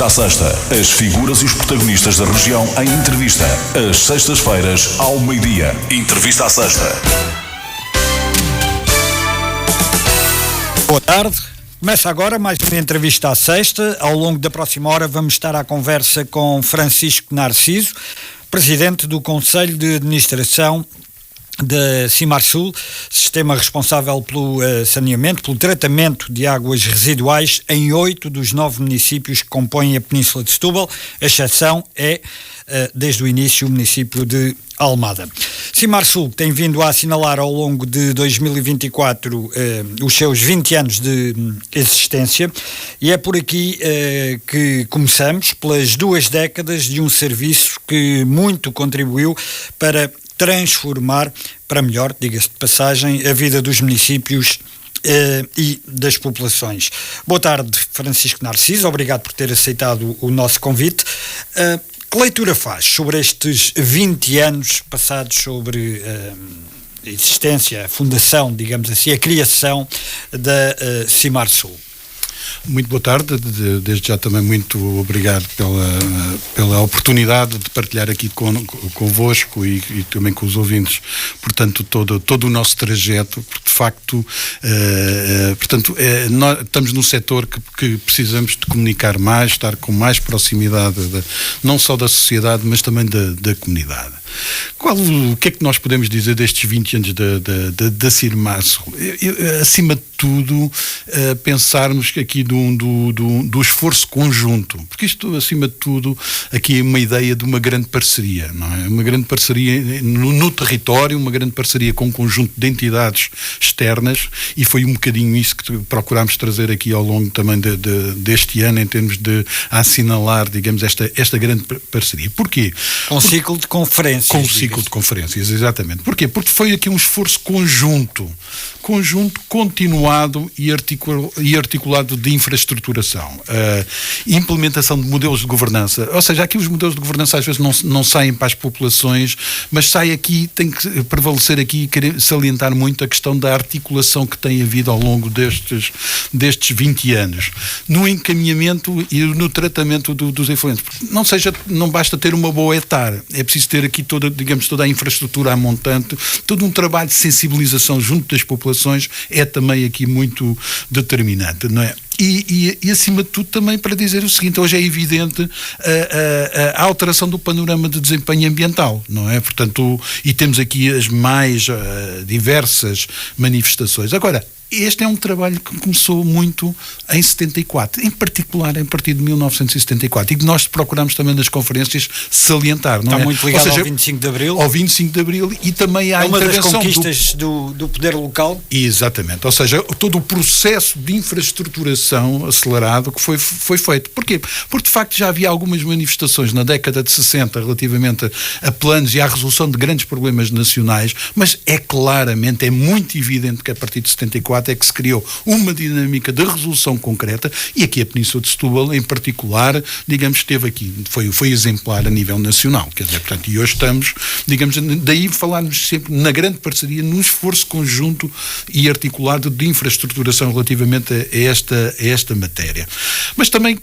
Entrevista à Sexta. As figuras e os protagonistas da região em entrevista. Às sextas-feiras, ao meio-dia. Entrevista à Sexta. Boa tarde. Começa agora mais uma entrevista à sexta. Ao longo da próxima hora vamos estar à conversa com Francisco Narciso, presidente do Conselho de Administração da Cimarsul, sistema responsável pelo saneamento, pelo tratamento de águas residuais em 8 dos 9 municípios que compõem a Península de Setúbal. A exceção é, desde o início, o município de Almada. Cimarsul tem vindo a assinalar ao longo de 2024 os seus 20 anos de existência, e é por aqui que começamos, pelas 2 décadas de um serviço que muito contribuiu para transformar para melhor, diga-se de passagem, a vida dos municípios e das populações. Boa tarde, Francisco Narciso, obrigado por ter aceitado o nosso convite. Que leitura faz sobre estes 20 anos passados sobre a existência, a fundação, digamos assim, a criação da Cimarsul? Muito boa tarde, desde já também muito obrigado pela oportunidade de partilhar aqui convosco e também com os ouvintes, portanto, todo o nosso trajeto, porque de facto, nós estamos num setor que precisamos de comunicar mais, estar com mais proximidade, não só da sociedade, mas também da comunidade. O que é que nós podemos dizer destes 20 anos da Cimarsul? Acima de tudo, pensarmos aqui do esforço conjunto, porque isto, acima de tudo, aqui é uma ideia de uma grande parceria, não é? Uma grande parceria no território, uma grande parceria com um conjunto de entidades externas, e foi um bocadinho isso que procurámos trazer aqui ao longo também deste ano, em termos de assinalar, digamos, esta grande parceria. Porquê? Com um ciclo de conferências. Com um ciclo de conferências, exatamente. Porquê? Porque foi aqui um esforço conjunto, continuado e articulado de infraestruturação, implementação de modelos de governança, ou seja, aqui os modelos de governança às vezes não saem para as populações, mas sai aqui, tem que prevalecer aqui e querer salientar muito a questão da articulação que tem havido ao longo destes 20 anos, no encaminhamento e no tratamento dos efluentes. Não basta ter uma boa etar, é preciso ter aqui toda a infraestrutura a montante, todo um trabalho de sensibilização junto das populações é também aqui muito determinante, não é? E acima de tudo também para dizer o seguinte, hoje é evidente a alteração do panorama de desempenho ambiental, não é? Portanto, e temos aqui as mais diversas manifestações. Agora, este é um trabalho que começou muito em 74, em particular a partir de 1974, e que nós procuramos também nas conferências salientar, não é? Está muito ligado ao 25 de Abril. Ao 25 de Abril, e também à intervenção... É uma das conquistas do poder local. Exatamente, ou seja, todo o processo de infraestruturação acelerado que foi feito. Porquê? Porque de facto já havia algumas manifestações na década de 60 relativamente a planos e à resolução de grandes problemas nacionais, mas é muito evidente que a partir de 74 é que se criou uma dinâmica de resolução concreta, e aqui a Península de Setúbal em particular, digamos, esteve aqui, foi exemplar a nível nacional, quer dizer, portanto, e hoje estamos, digamos, daí falarmos sempre na grande parceria, num esforço conjunto e articulado de infraestruturação relativamente a esta matéria. Mas também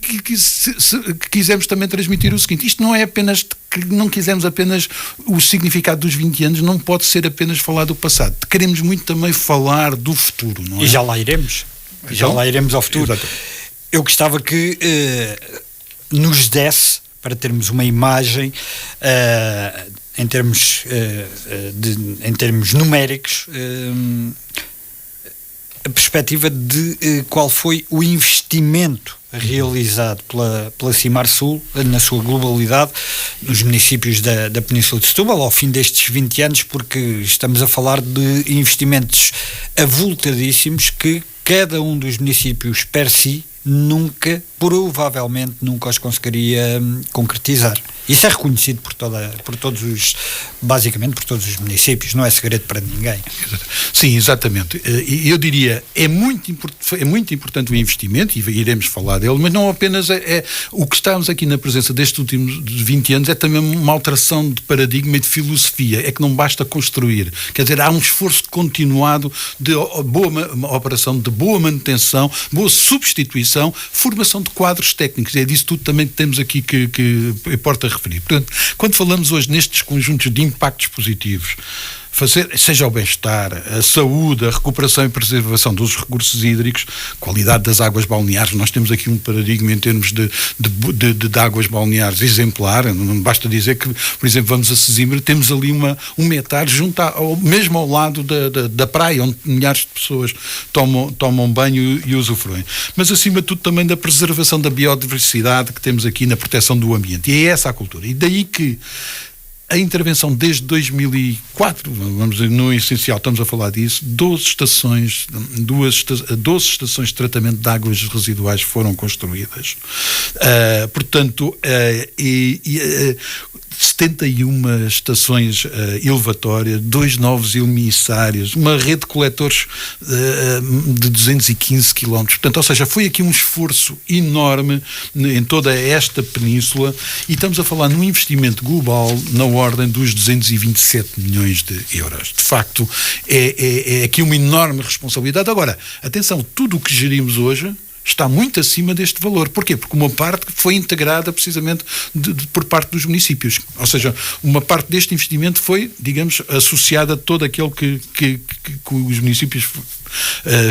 quisemos também transmitir o seguinte, isto não é apenas... que não quisemos apenas o significado dos 20 anos, não pode ser apenas falar do passado. Queremos muito também falar do futuro, não é? E já lá iremos. Já lá iremos ao futuro. Exatamente. Eu gostava que nos desse, para termos uma imagem, em termos numéricos, a perspectiva de qual foi o investimento realizado pela Cimarsul, na sua globalidade, nos municípios da Península de Setúbal, ao fim destes 20 anos, porque estamos a falar de investimentos avultadíssimos que cada um dos municípios per si provavelmente nunca os conseguiria concretizar. Isso é reconhecido basicamente por todos os municípios, não é segredo para ninguém. Sim, exatamente. Eu diria, é muito importante o investimento, e iremos falar dele, mas não apenas o que estamos aqui na presença destes últimos 20 anos é também uma alteração de paradigma e de filosofia, é que não basta construir, quer dizer, há um esforço continuado de boa operação, de boa manutenção, boa substituição, formação de quadros técnicos, é disso tudo também que temos aqui que importa referir. Portanto, quando falamos hoje nestes conjuntos de impactos positivos, seja o bem-estar, a saúde, a recuperação e preservação dos recursos hídricos, qualidade das águas balneares, nós temos aqui um paradigma em termos de águas balneares exemplar, não basta dizer que, por exemplo, vamos a Sesimbra, temos ali um hectare junto mesmo ao lado da praia, onde milhares de pessoas tomam banho e usufruem. Mas, acima de tudo, também da preservação da biodiversidade que temos aqui na proteção do ambiente. E é essa a cultura. E daí que a intervenção desde 2004, vamos dizer, no essencial, estamos a falar disso, 12 estações de tratamento de águas residuais foram construídas. Portanto, 71 estações elevatórias, 2 novos emissários, uma rede de coletores de 215 km. Portanto, ou seja, foi aqui um esforço enorme em toda esta península e estamos a falar num investimento global na ordem dos 227 milhões de euros. De facto, é aqui uma enorme responsabilidade. Agora, atenção, tudo o que gerimos hoje está muito acima deste valor. Porquê? Porque uma parte foi integrada precisamente por parte dos municípios. Ou seja, uma parte deste investimento foi, digamos, associada a todo aquele que os municípios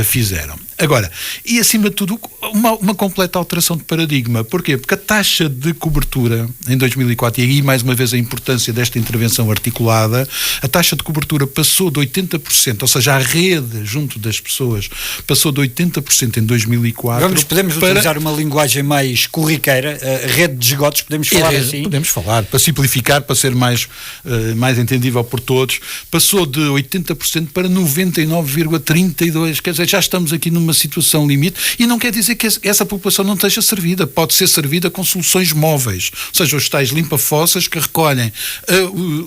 fizeram. Agora, e acima de tudo, uma completa alteração de paradigma. Porquê? Porque a taxa de cobertura em 2004, e aí mais uma vez a importância desta intervenção articulada, a taxa de cobertura passou de 80%, ou seja, a rede junto das pessoas passou de 80% em 2004. Podemos utilizar uma linguagem mais corriqueira, a rede de esgotos, podemos falar assim? Podemos falar, para simplificar, para ser mais entendível por todos, passou de 80% para 99,32%, quer dizer, já estamos aqui numa situação limite, e não quer dizer que essa população não esteja servida, pode ser servida com soluções móveis, ou seja, os tais limpa-fossas que recolhem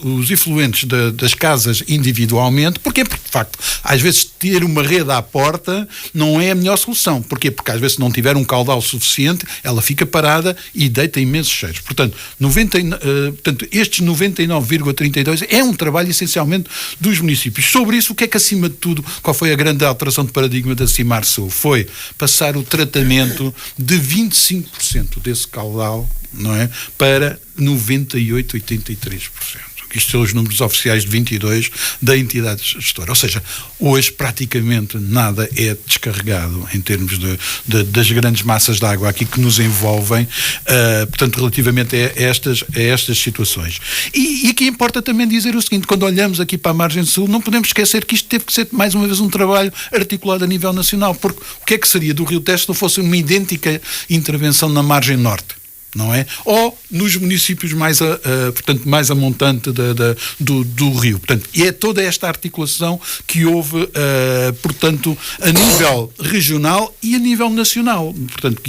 os efluentes das casas individualmente. Porquê? Porque, de facto, às vezes ter uma rede à porta não é a melhor solução. Porquê? Porque às vezes se não tiver um caudal suficiente, ela fica parada e deita imensos cheiros. Portanto, estes 99,32 é um trabalho essencialmente dos municípios. Sobre isso, o que é que, acima de tudo, qual foi a grande alteração de paradigma da CIMAR-Sul? Foi passar o tratamento de 25% desse caudal, não é, para 98,83%. Isto são os números oficiais de 22 da entidade gestora. Ou seja, hoje praticamente nada é descarregado em termos das grandes massas de água aqui que nos envolvem, portanto, relativamente a estas situações. E que importa também dizer o seguinte: quando olhamos aqui para a margem sul, não podemos esquecer que isto teve que ser mais uma vez um trabalho articulado a nível nacional, porque o que é que seria do Rio Tejo se não fosse uma idêntica intervenção na margem norte? Não é? Ou nos municípios portanto, mais a montante do rio. Portanto, e é toda esta articulação que houve, portanto, a nível regional e a nível nacional. Portanto,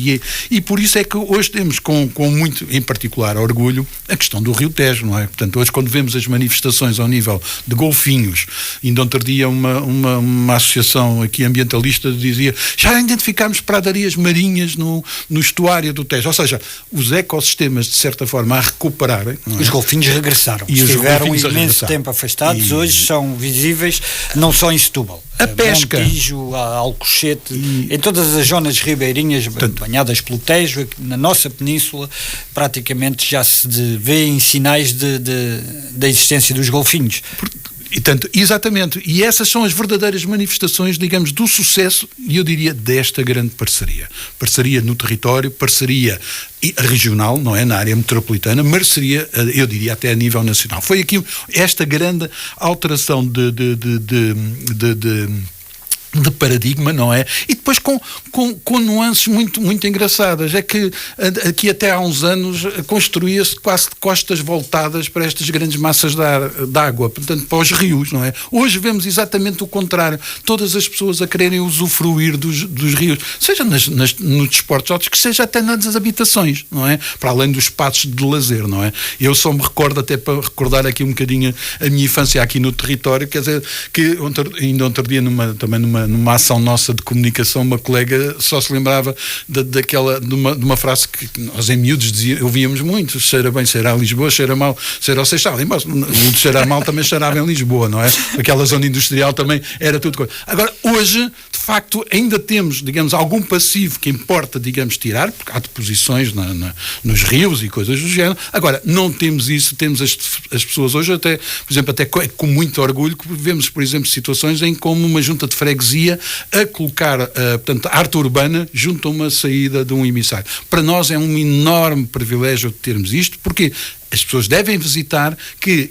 e por isso é que hoje temos com muito, em particular, orgulho, a questão do Rio Tejo, não é? Portanto, hoje quando vemos as manifestações ao nível de golfinhos, ainda ontem dia uma associação aqui ambientalista dizia: já identificámos pradarias marinhas no estuário do Tejo. Ou seja, os ecossistemas, de certa forma, a recuperarem. Os golfinhos regressaram. Estiveram imenso tempo afastados, hoje são visíveis, não só em Setúbal. A pesca. Montijo, Alcochete, em todas as zonas ribeirinhas banhadas pelo Tejo, na nossa península, praticamente já se vê em sinais da existência dos golfinhos. Exatamente, e essas são as verdadeiras manifestações, digamos, do sucesso, e eu diria, desta grande parceria no território, parceria regional, não é, na área metropolitana, parceria, eu diria, até a nível nacional. Foi aqui esta grande alteração de paradigma, não é? E depois com nuances muito, muito engraçadas. É que aqui até há uns anos construía-se quase de costas voltadas para estas grandes massas de água, portanto, para os rios, não é? Hoje vemos exatamente o contrário. Todas as pessoas a quererem usufruir dos rios, seja nos desportos outros, que seja até nas habitações, não é? Para além dos espaços de lazer, não é? Eu só me recordo, até para recordar aqui um bocadinho a minha infância aqui no território, quer dizer, que ainda outro dia também numa ação nossa de comunicação, uma colega só se lembrava de uma frase que nós em miúdos ouvíamos muito: cheira bem, cheira a Lisboa, cheira mal, cheira ao Seixal. E, mas o de cheirar mal também cheirava em Lisboa, não é? Aquela zona industrial também era tudo coisa. Agora, hoje, de facto, ainda temos, digamos, algum passivo que importa, digamos, tirar, porque há deposições nos rios e coisas do género. Agora, não temos isso, temos as pessoas hoje, até, por exemplo, até com muito orgulho, que vemos, por exemplo, situações em como uma junta de freguesia a colocar, portanto, a arte urbana junto a uma saída de um emissário. Para nós é um enorme privilégio termos isto, porque as pessoas devem visitar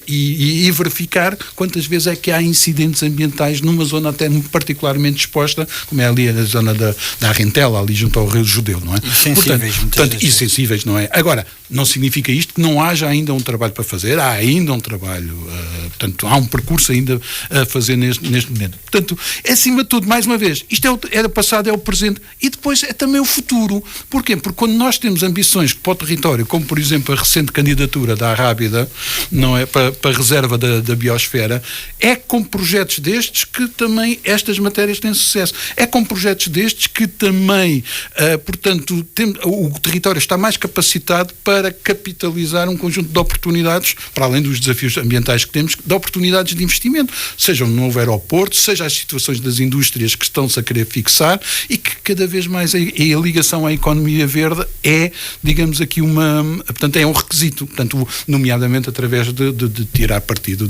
e verificar quantas vezes é que há incidentes ambientais numa zona até particularmente exposta, como é ali a zona da Arrentela, ali junto ao Rio Judeu, não é? E sensíveis, não é? Agora, não significa isto que não haja ainda um trabalho para fazer, há ainda um trabalho, portanto, há um percurso ainda a fazer neste momento. Portanto, acima de tudo, mais uma vez, isto é o passado, é o presente e depois é também o futuro. Porquê? Porque quando nós temos ambições para o território, como por exemplo a recente candidatura da Arrábida, não é, para a reserva da biosfera, é com projetos destes que também estas matérias têm sucesso. É com projetos destes que também, portanto, o território está mais capacitado para capitalizar um conjunto de oportunidades, para além dos desafios ambientais que temos, de oportunidades de investimento, seja um novo aeroporto, seja as situações das indústrias que estão-se a querer fixar e que cada vez mais a ligação à economia verde é, digamos aqui, portanto, é um requisito, portanto, nomeadamente através de tirar partido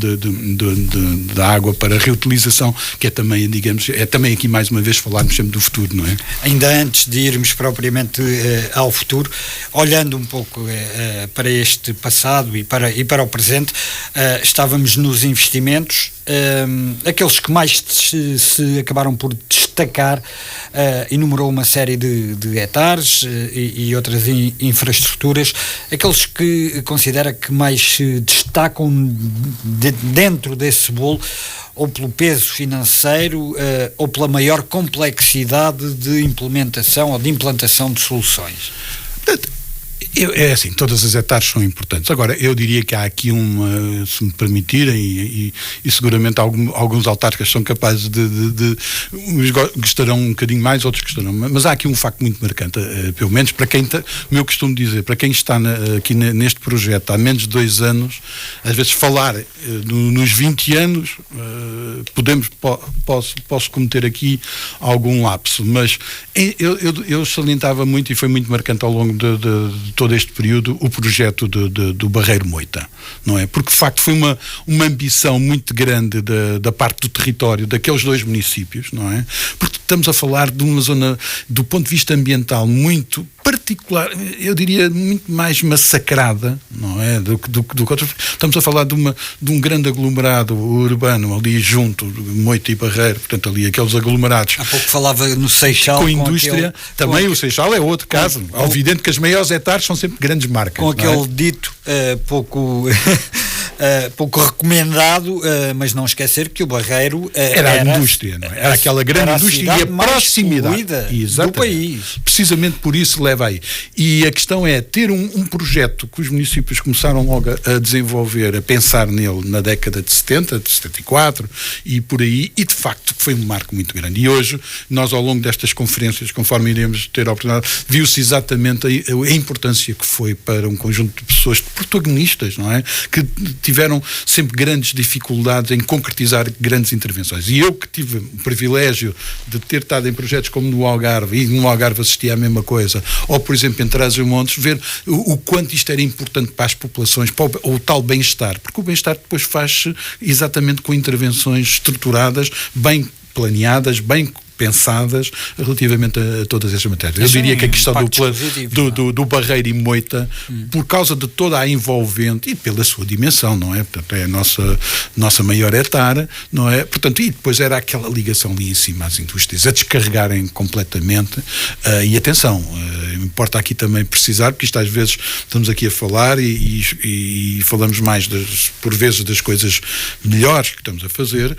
da água para a reutilização, que é também, digamos, é também aqui mais uma vez falarmos sempre do futuro, não é? Ainda antes de irmos propriamente ao futuro, olhando um pouco para este passado e para o presente, estávamos nos investimentos, aqueles que mais se acabaram por destacar, enumerou uma série de hectares e outras infraestruturas, aqueles que considera que mais se destacam dentro desse bolo, ou pelo peso financeiro, ou pela maior complexidade de implementação ou de implantação de soluções? É assim, todas as hectares são importantes. Agora, eu diria que há aqui se me permitirem, e seguramente alguns autarcas são capazes uns gostarão um bocadinho mais, outros gostarão, mas há aqui um facto muito marcante, pelo menos para quem, como eu costumo dizer, para quem está aqui neste projeto há menos de 2 anos, às vezes falar nos 20 anos, posso cometer aqui algum lapso, mas eu salientava muito, e foi muito marcante ao longo de todo este período, o projeto do Barreiro Moita, não é? Porque de facto foi uma ambição muito grande da parte do território daqueles 2 municípios, não é? Porque estamos a falar de uma zona, do ponto de vista ambiental, muito particular, eu diria muito mais massacrada, não é? Do que outros. Estamos a falar de um grande aglomerado urbano ali junto, Moita e Barreiro, portanto ali aqueles aglomerados. Há pouco falava no Seixal. Com indústria, também o Seixal é outro caso. É evidente que as maiores hectares são sempre grandes marcas. Com aquele dito pouco recomendado, mas não esquecer que o Barreiro era a indústria, não é? Era aquela grande indústria e a proximidade do país. Precisamente por isso leva aí. E a questão é ter um projeto que os municípios começaram logo a desenvolver, a pensar nele na década de 70, de 74 e por aí, e de facto foi um marco muito grande. E hoje, nós ao longo destas conferências, conforme iremos ter a oportunidade, viu-se exatamente a importância que foi para um conjunto de pessoas, de protagonistas, não é? Que tiveram sempre grandes dificuldades em concretizar grandes intervenções. E eu que tive o privilégio de ter estado em projetos como no Algarve, e no Algarve assisti à mesma coisa, ou por exemplo em Trás-os-Montes, ver o quanto isto era importante para as populações, para o tal bem-estar, porque o bem-estar depois faz-se exatamente com intervenções estruturadas, bem planeadas, bem pensadas relativamente a todas essas matérias. Eu diria que a questão do Barreiro e Moita, por causa de toda a envolvente e pela sua dimensão, não é? Portanto, é a nossa maior hectare, não é? Portanto, e depois era aquela ligação ali em cima às indústrias, a descarregarem completamente. E atenção, importa aqui também precisar, porque isto às vezes estamos aqui a falar e falamos mais, por vezes, das coisas melhores que estamos a fazer.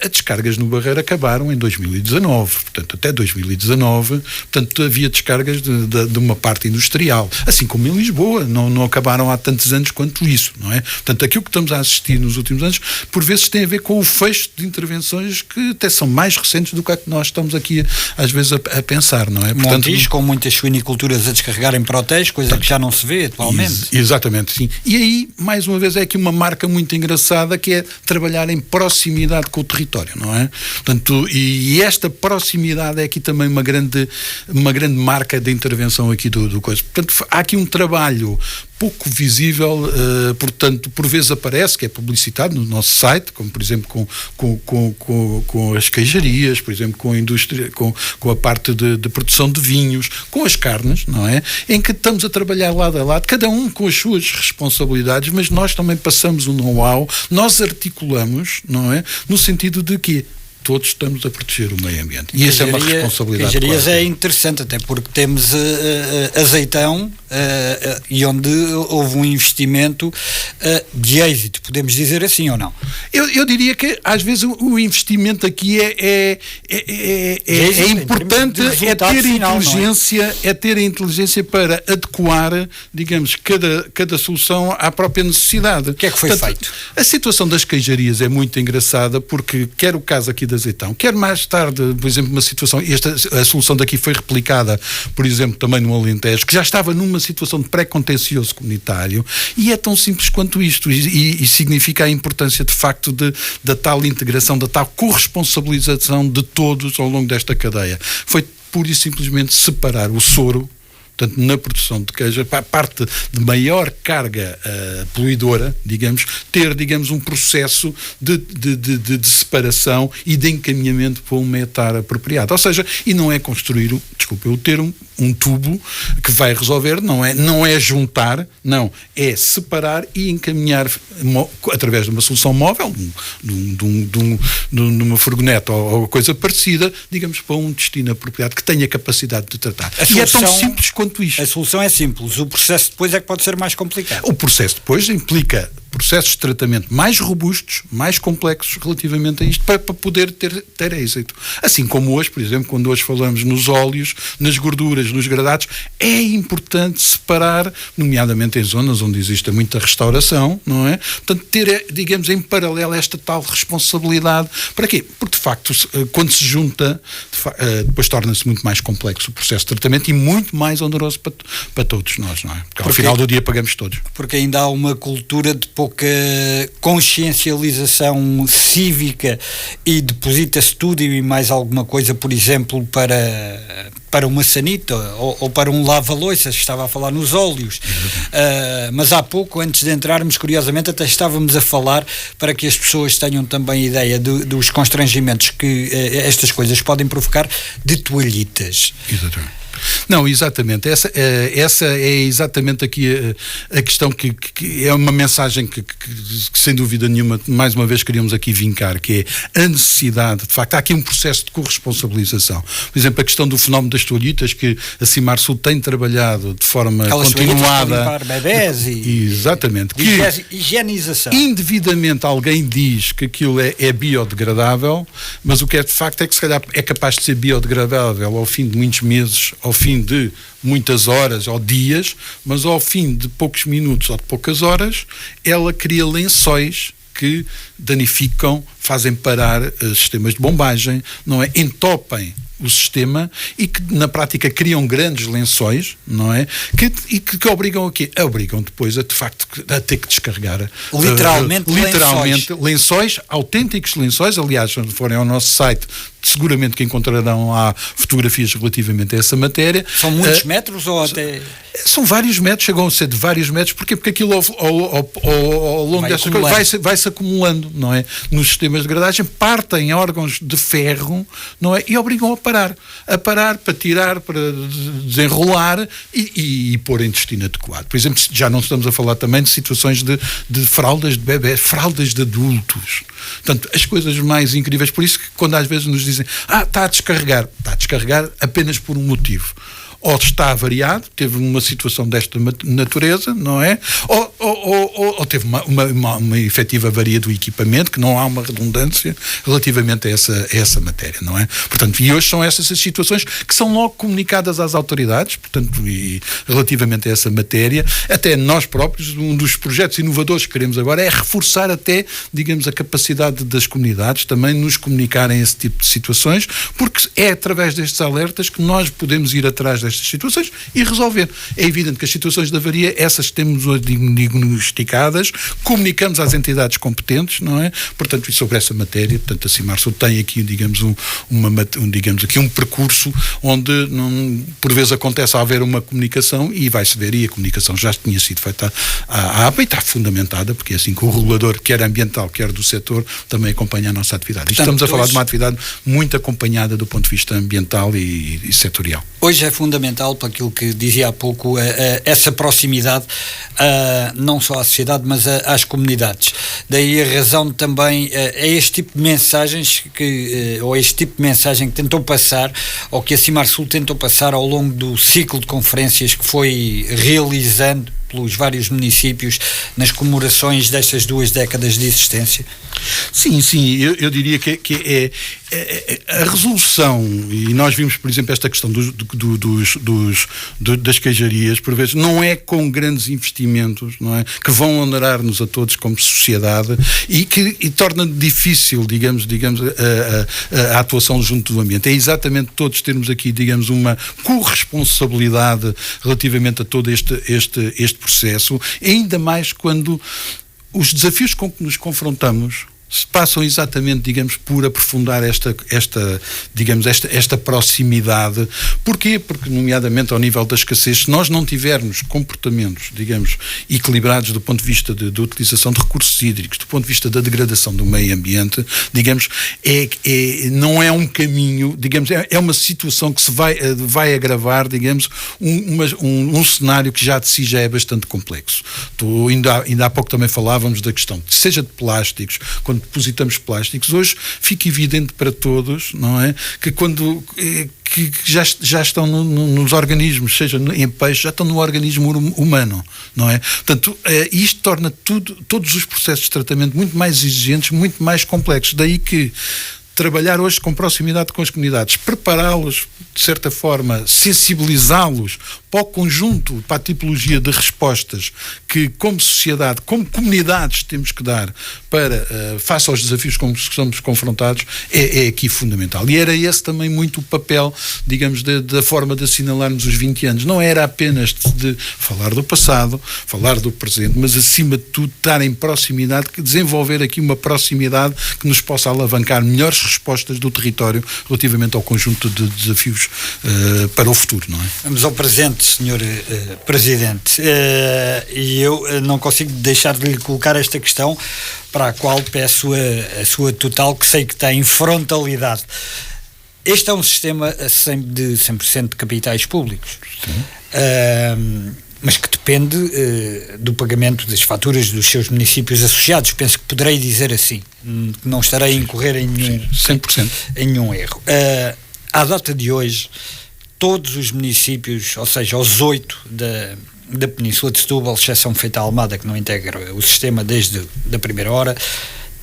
As descargas no Barreiro acabaram em 2019, portanto, até 2019, portanto, havia descargas de uma parte industrial, assim como em Lisboa, não acabaram há tantos anos quanto isso, não é? Portanto, aquilo que estamos a assistir nos últimos anos, por vezes tem a ver com o fecho de intervenções que até são mais recentes do que a que nós estamos aqui, às vezes, a pensar, não é? Portanto, Montijo, com muitas suiniculturas a descarregarem para hotéis, coisa que já não se vê atualmente. Exatamente, sim. E aí, mais uma vez, é aqui uma marca muito engraçada, que é trabalhar em proximidade com o território, não é? Portanto, e esta proximidade é aqui também uma grande marca de intervenção aqui do coisa. Portanto, há aqui um trabalho pouco visível, portanto, por vezes aparece, que é publicitado no nosso site, como por exemplo com as queijarias, por exemplo com a indústria, com a parte de produção de vinhos, com as carnes, não é? Em que estamos a trabalhar lado a lado, cada um com as suas responsabilidades, mas nós também passamos o know-how, nós articulamos, não é? No sentido de que todos estamos a proteger o meio ambiente. E essa é uma responsabilidade. Queijarias é interessante, até porque temos azeitão e onde houve um investimento de êxito, podemos dizer assim ou não? Eu diria que às vezes o investimento aqui é importante, é ter a inteligência para adequar, digamos, cada solução à própria necessidade. O que é que foi feito? A situação das queijarias é muito engraçada, porque quer o caso aqui de azeitão, quer mais tarde, por exemplo, uma situação, a solução daqui foi replicada, por exemplo, também no Alentejo, que já estava numa situação de pré-contencioso comunitário, e é tão simples quanto isto, e significa a importância, de facto, da tal integração, da tal corresponsabilização de todos ao longo desta cadeia. Foi pura e simplesmente separar o soro, portanto, na produção de queijo, para a parte de maior carga poluidora, digamos, ter, digamos, um processo de separação e de encaminhamento para uma hectare apropriada. Ou seja, e não é construir, ter um tubo que vai resolver, não é juntar, não, é separar e encaminhar através de uma solução móvel, de uma furgoneta ou coisa parecida, digamos, para um destino apropriado que tenha capacidade de tratar. E é tão simples quanto isto. A solução é simples, o processo depois é que pode ser mais complicado. O processo depois implica processos de tratamento mais robustos, mais complexos relativamente a isto, para poder ter êxito. Assim como hoje, por exemplo, quando hoje falamos nos óleos, nas gorduras, nos gradados, é importante separar, nomeadamente em zonas onde existe muita restauração, não é? Portanto, ter, digamos, em paralelo esta tal responsabilidade. Para quê? Porque, de facto, quando se junta, depois torna-se muito mais complexo o processo de tratamento e muito mais oneroso para todos nós, não é? Porque ao final do dia pagamos todos. Porque ainda há uma cultura de pouca consciencialização cívica e deposita-se tudo e mais alguma coisa, por exemplo, para uma sanita ou para um lava-loiças, estava a falar nos óleos. Mas há pouco, antes de entrarmos, curiosamente, até estávamos a falar para que as pessoas tenham também ideia dos constrangimentos que estas coisas podem provocar, de toalhitas. Exatamente. Não, exatamente. Essa é exatamente aqui a questão que é uma mensagem que sem dúvida nenhuma, mais uma vez queríamos aqui vincar, que é a necessidade, de facto, há aqui um processo de corresponsabilização. Por exemplo, a questão do fenómeno das toalhitas, que a Cimar Sul tem trabalhado de forma continuada. Para bebés exatamente. Higienização. Indevidamente alguém diz que aquilo é biodegradável, mas o que é de facto é que se calhar é capaz de ser biodegradável ao fim de muitos meses, ao fim de muitas horas ou dias, mas ao fim de poucos minutos ou de poucas horas, ela cria lençóis que danificam, fazem parar sistemas de bombagem, não é? Entopem o sistema e que na prática criam grandes lençóis, não é? Que obrigam a quê? Obrigam depois de facto a ter que descarregar literalmente lençóis, autênticos lençóis. Aliás, quando forem ao nosso site, seguramente que encontrarão lá fotografias relativamente a essa matéria. São muitos metros ou até... São vários metros, chegam a ser de vários metros. Porquê? Porque aquilo ao longo destas coisas vai-se acumulando, não é? Nos sistemas de gradagem, partem órgãos de ferro, não é? E obrigam a parar para tirar, para desenrolar e pôr em destino adequado. Por exemplo, já não estamos a falar também de situações de fraldas de bebés, fraldas de adultos. Portanto, as coisas mais incríveis. Por isso que quando às vezes nos dizem está a descarregar apenas por um motivo. Ou está avariado, teve uma situação desta natureza, não é? Ou teve uma efetiva avaria do equipamento, que não há uma redundância relativamente a essa matéria, não é? Portanto, e hoje são essas as situações que são logo comunicadas às autoridades, portanto, e relativamente a essa matéria, até nós próprios, um dos projetos inovadores que queremos agora é reforçar até, digamos, a capacidade das comunidades também nos comunicarem esse tipo de situações, porque é através destes alertas que nós podemos ir atrás destas situações e resolver. É evidente que as situações de avaria, essas temos diagnosticadas, comunicamos às entidades competentes, não é? Portanto, e sobre essa matéria, portanto, a Cimarsul tem aqui, digamos, um percurso onde por vezes acontece a haver uma comunicação e vai-se ver, e a comunicação já tinha sido feita à APA e está fundamentada, porque é assim que o regulador, quer ambiental, quer do setor, também acompanha a nossa atividade. Portanto, estamos a falar de uma atividade muito acompanhada do ponto de vista ambiental e setorial. Hoje é fundamental, para aquilo que dizia há pouco, essa proximidade, não só à sociedade, mas às comunidades. Daí a razão também é este tipo de mensagens ou este tipo de mensagem que tentou passar, ou que a Cimarsul tentou passar ao longo do ciclo de conferências que foi realizando pelos vários municípios nas comemorações destas 2 décadas de existência? Sim, eu diria que é a resolução, e nós vimos, por exemplo, esta questão das queijarias, por vezes, não é com grandes investimentos, não é? Que vão onerar-nos a todos como sociedade e torna difícil, digamos, a atuação junto do ambiente. É exatamente todos termos aqui, digamos, uma corresponsabilidade relativamente a todo este processo, ainda mais quando os desafios com que nos confrontamos passam exatamente, digamos, por aprofundar esta proximidade. Porquê? Porque, nomeadamente, ao nível da escassez, se nós não tivermos comportamentos, digamos, equilibrados do ponto de vista de utilização de recursos hídricos, do ponto de vista da degradação do meio ambiente, digamos, não é um caminho, digamos, é uma situação que se vai agravar, digamos, um cenário que já de si já é bastante complexo. Ainda há pouco também falávamos da questão, seja de plásticos, quando depositamos plásticos, hoje fica evidente para todos, não é? Que quando que já estão nos organismos, seja em peixe, já estão no organismo humano, não é? Portanto, isto torna todos os processos de tratamento muito mais exigentes, muito mais complexos. Daí que trabalhar hoje com proximidade com as comunidades, prepará-los, de certa forma, sensibilizá-los para o conjunto, para a tipologia de respostas que, como sociedade, como comunidades, temos que dar face aos desafios com que somos confrontados, é aqui fundamental. E era esse também muito o papel, digamos, da forma de assinalarmos os 20 anos. Não era apenas de falar do passado, falar do presente, mas, acima de tudo, estar em proximidade, desenvolver aqui uma proximidade que nos possa alavancar melhores respostas do território relativamente ao conjunto de desafios para o futuro, não é? Vamos ao presente, Sr. Presidente, e eu não consigo deixar de lhe colocar esta questão, para a qual peço a sua total, que sei que tem frontalidade. Este é um sistema de 100% de capitais públicos, mas que depende do pagamento das faturas dos seus municípios associados. Penso que poderei dizer assim, que não estarei a incorrer em nenhum erro. À data de hoje, todos os municípios, ou seja, os 8 da Península de Setúbal, exceção feita a Almada, que não integra o sistema desde a primeira hora,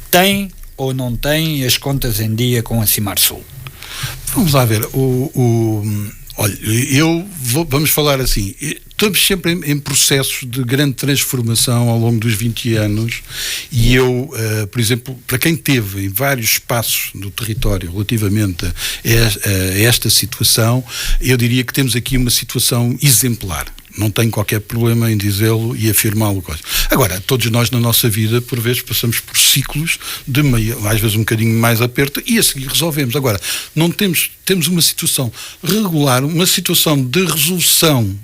têm ou não têm as contas em dia com a Cimarsul? Vamos lá ver. Olha, vamos falar assim, estamos sempre em processos de grande transformação ao longo dos 20 anos e por exemplo, para quem teve em vários espaços do território relativamente a esta situação, eu diria que temos aqui uma situação exemplar. Não tenho qualquer problema em dizê-lo e afirmá-lo. Agora, todos nós na nossa vida, por vezes, passamos por ciclos de às vezes um bocadinho mais aperto e a seguir resolvemos. Agora, não temos uma situação regular, uma situação de resolução,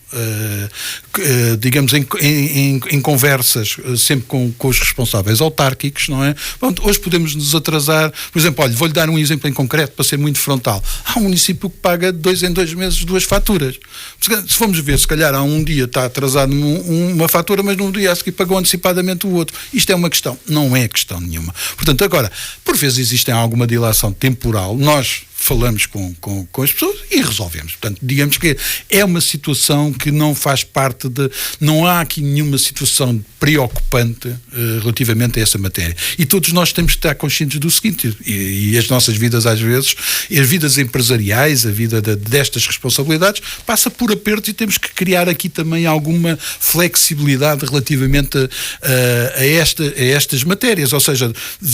digamos, em conversas, sempre com os responsáveis autárquicos, não é? Pronto, hoje podemos nos atrasar. Por exemplo, olha, vou-lhe dar um exemplo em concreto para ser muito frontal. Há um município que paga 2 em 2 meses 2 faturas. Se formos ver, se calhar há um dia está atrasado uma fatura, mas num dia a seguir pagou antecipadamente o outro. Isto é uma questão. Não é questão nenhuma. Portanto, agora, por vezes existe alguma dilação temporal. Nós falamos com as pessoas e resolvemos. Portanto, digamos que é uma situação que não faz parte de... Não há aqui nenhuma situação preocupante relativamente a essa matéria. E todos nós temos que estar conscientes do seguinte, e as nossas vidas às vezes, as vidas empresariais, a vida destas responsabilidades, passa por apertos e temos que criar aqui também alguma flexibilidade relativamente a estas matérias. Ou seja,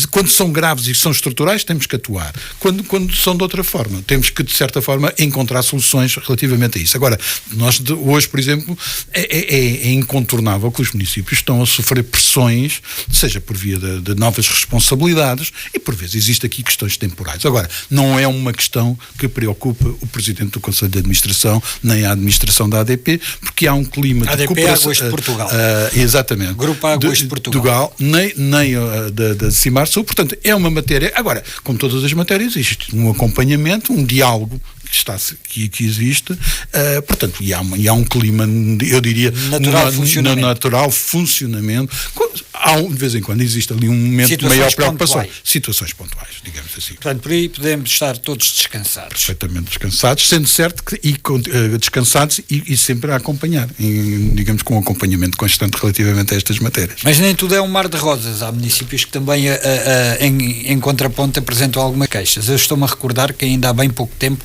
quando são graves e são estruturais, temos que atuar. Quando são de outra forma, temos que, de certa forma, encontrar soluções relativamente a isso. Agora, nós hoje, por exemplo, é incontornável que os municípios estão a sofrer pressões, seja por via de novas responsabilidades e, por vezes, existe aqui questões temporais. Agora, não é uma questão que preocupa o Presidente do Conselho de Administração, nem a administração da ADP, porque há um clima de cooperação... Águas de Portugal. Exatamente. Grupo Águas de Portugal. Nem da Cimarsul. Portanto, é uma matéria... Agora, como todas as matérias, existe um acompanhamento, um diálogo que existe, portanto, e há um clima, eu diria, natural funcionamento. De vez em quando existe ali um momento de maior preocupação. Situações pontuais, digamos assim. Portanto, por aí podemos estar todos descansados. Perfeitamente descansados, sendo certo que descansados e sempre a acompanhar, digamos, com um acompanhamento constante relativamente a estas matérias. Mas nem tudo é um mar de rosas. Há municípios que também, em contraponto, apresentam algumas queixas. Eu estou-me a recordar que ainda há bem pouco tempo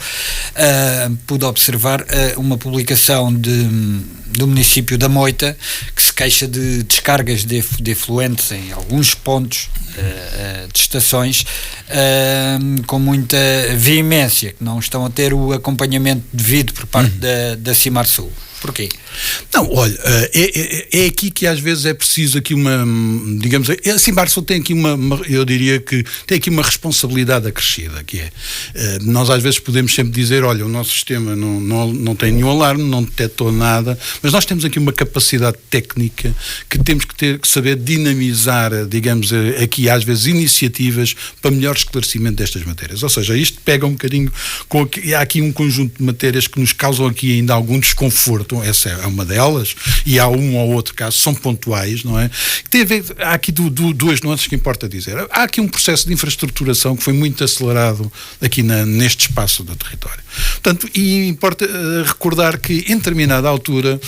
pude observar uma publicação do município da Moita, que se queixa de descargas de efluentes em alguns pontos de estações com muita veemência, que não estão a ter o acompanhamento devido por parte da Cimarsul. Porquê? Não, olha, é aqui que às vezes é preciso aqui digamos, a Cimarsul tem aqui eu diria que tem aqui uma responsabilidade acrescida, que é, nós às vezes podemos sempre dizer, olha, o nosso sistema não tem nenhum alarme, não detectou nada, mas nós temos aqui uma capacidade técnica que temos que saber dinamizar, digamos, aqui às vezes iniciativas para melhor esclarecimento destas matérias. Ou seja, isto pega um bocadinho há aqui um conjunto de matérias que nos causam aqui ainda algum desconforto. Essa é uma delas, e há um ou outro caso, são pontuais, não é? Há aqui duas nuances que importa dizer. Há aqui um processo de infraestruturação que foi muito acelerado aqui neste espaço do território. Portanto, e importa recordar que, em determinada altura,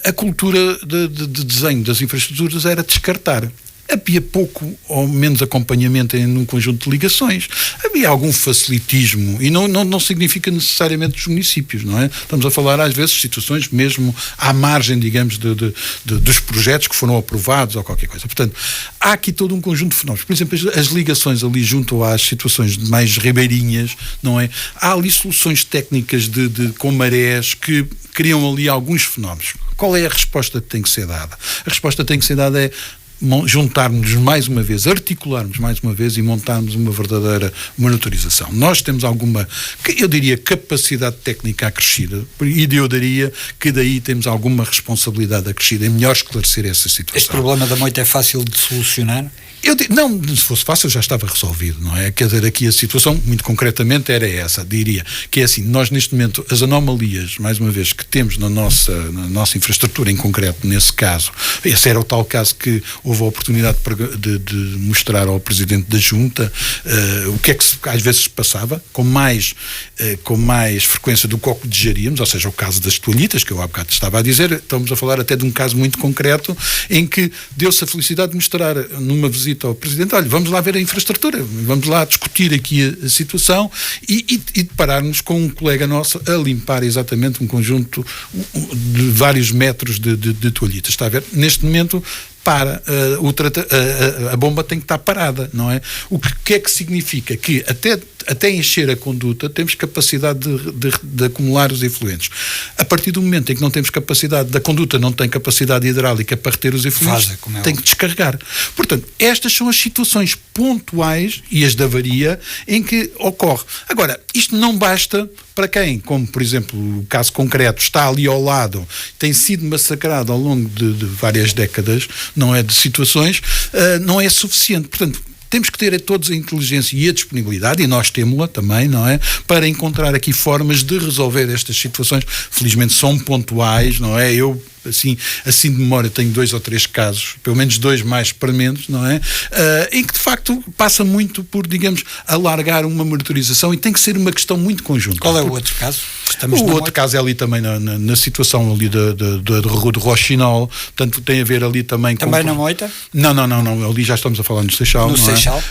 a cultura de desenho das infraestruturas era descartar. Havia pouco ou menos acompanhamento num conjunto de ligações. Havia algum facilitismo, e não significa necessariamente dos municípios, não é? Estamos a falar às vezes de situações mesmo à margem, digamos, dos projetos que foram aprovados ou qualquer coisa. Portanto, há aqui todo um conjunto de fenómenos. Por exemplo, as ligações ali junto às situações mais ribeirinhas, não é? Há ali soluções técnicas com marés que criam ali alguns fenómenos. Qual é a resposta que tem que ser dada? A resposta que tem que ser dada é juntarmos mais uma vez, articularmos mais uma vez e montarmos uma verdadeira monitorização. Nós temos alguma, eu diria, capacidade técnica acrescida, e eu diria que daí temos alguma responsabilidade acrescida em melhor esclarecer essa situação. Este problema da Moita é fácil de solucionar? Não, se fosse fácil já estava resolvido, não é? Quer dizer, aqui a situação, muito concretamente, era essa, diria, que é assim, nós neste momento, as anomalias, mais uma vez, que temos na nossa infraestrutura, em concreto, nesse caso, esse era o tal caso que houve a oportunidade de mostrar ao Presidente da Junta o que é que às vezes se passava, com mais frequência do que desejaríamos, ou seja, o caso das toalhitas, que eu há bocado estava a dizer, estamos a falar até de um caso muito concreto, em que deu-se a felicidade de mostrar numa visita ao Presidente, olha, vamos lá ver a infraestrutura, vamos lá discutir aqui a situação e deparar-nos com um colega nosso a limpar exatamente um conjunto de vários metros de toalhitas. Está a ver? Neste momento, a bomba tem que estar parada, não é? O que é que significa? Que até até encher a conduta, temos capacidade de acumular os efluentes. A partir do momento em que não temos capacidade, da conduta não tem capacidade hidráulica para reter os efluentes, tem que descarregar. Portanto, estas são as situações pontuais e as da avaria em que ocorre. Agora, isto não basta para quem, como por exemplo o caso concreto, está ali ao lado, tem sido massacrado ao longo de várias décadas, não é, de situações, não é suficiente. Portanto, temos que ter a todos a inteligência e a disponibilidade, e nós temos-la também, não é? Para encontrar aqui formas de resolver estas situações. Felizmente são pontuais, não é? Eu, assim de memória, tenho 2 ou 3 casos, pelo menos 2 mais prementes, não é? Em que de facto passa muito por, digamos, alargar uma monitorização, e tem que ser uma questão muito conjunta. Qual é o outro caso? O outro caso é ali também na situação ali do Rochinol, portanto tem a ver ali também com... Também na Moita? Não, ali já estamos a falar no Seixal. No Seixal.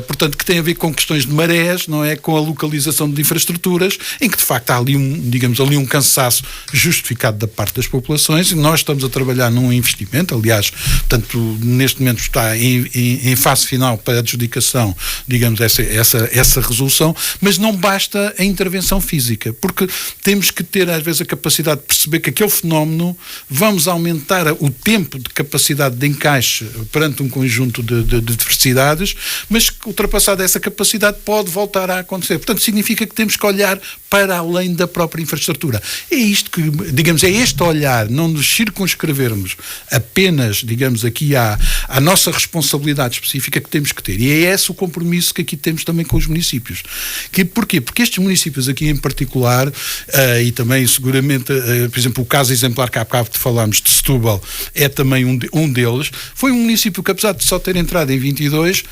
Portanto, que tem a ver com questões de marés, não é? Com a localização de infraestruturas, em que de facto há ali um cansaço justificado da parte das populações, e nós estamos a trabalhar num investimento, aliás, portanto, neste momento está em fase final para a adjudicação, digamos, essa resolução, mas não basta a intervenção física, porque temos que ter às vezes a capacidade de perceber que aquele fenómeno, vamos aumentar o tempo de capacidade de encaixe perante um conjunto de diversidades, mas que ultrapassada essa capacidade pode voltar a acontecer. Portanto, significa que temos que olhar para além da própria infraestrutura. É isto que, digamos, é este olhar, não nos circunscrevermos apenas, digamos, aqui à nossa responsabilidade específica que temos que ter. E é esse o compromisso que aqui temos também com os municípios. Porquê? Porque estes municípios aqui em particular, e também seguramente, por exemplo, o caso exemplar que há bocado falámos de Setúbal, é também um deles, foi um município que, apesar de só ter entrado em 22,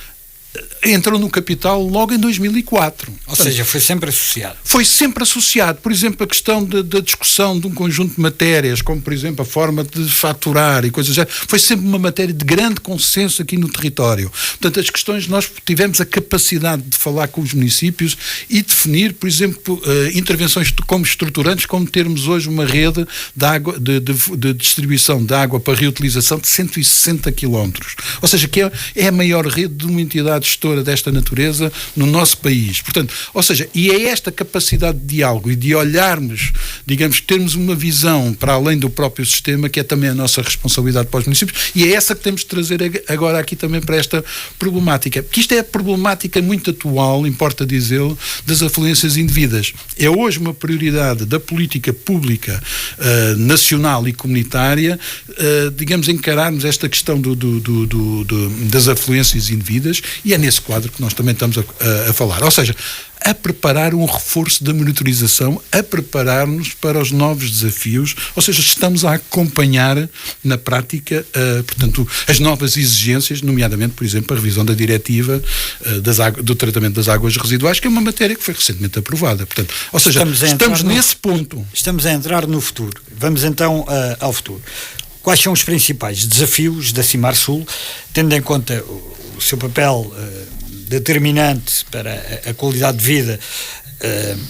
entrou no capital logo em 2004. Ou seja, foi sempre associado. Foi sempre associado. Por exemplo, a questão da discussão de um conjunto de matérias, como por exemplo a forma de faturar e coisas assim, foi sempre uma matéria de grande consenso aqui no território. Portanto, as questões, nós tivemos a capacidade de falar com os municípios e definir, por exemplo, intervenções como estruturantes, como termos hoje uma rede de água, de distribuição de água para reutilização de 160 km. Ou seja, que é a maior rede de uma entidade gestora desta natureza no nosso país. Portanto, ou seja, e é esta capacidade de diálogo e de olharmos, digamos, termos uma visão para além do próprio sistema, que é também a nossa responsabilidade para os municípios, e é essa que temos de trazer agora aqui também para esta problemática. Porque isto é a problemática muito atual, importa dizê-lo, das afluências indevidas. É hoje uma prioridade da política pública nacional e comunitária, digamos, encararmos esta questão das afluências indevidas, e é nesse quadro que nós também estamos a falar. Ou seja, a preparar um reforço da monitorização, a preparar-nos para os novos desafios, ou seja, estamos a acompanhar na prática, portanto, as novas exigências, nomeadamente, por exemplo, a revisão da diretiva do tratamento das águas residuais, que é uma matéria que foi recentemente aprovada. Portanto, ou seja, estamos nesse ponto. Estamos a entrar no futuro. Vamos então ao futuro. Quais são os principais desafios da Cimarsul, tendo em conta o seu papel determinante para a qualidade de vida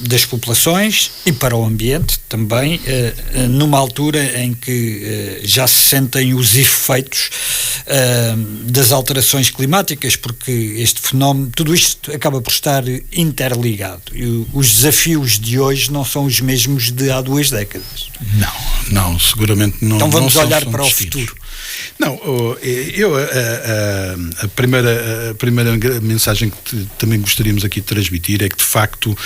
das populações e para o ambiente também, numa altura em que já se sentem os efeitos das alterações climáticas, porque este fenómeno, tudo isto acaba por estar interligado, e os desafios de hoje não são os mesmos de há 2 décadas. Não, seguramente não. Então vamos não olhar são para o distintos. futuro. Não, a primeira mensagem que também gostaríamos aqui de transmitir é que, de facto,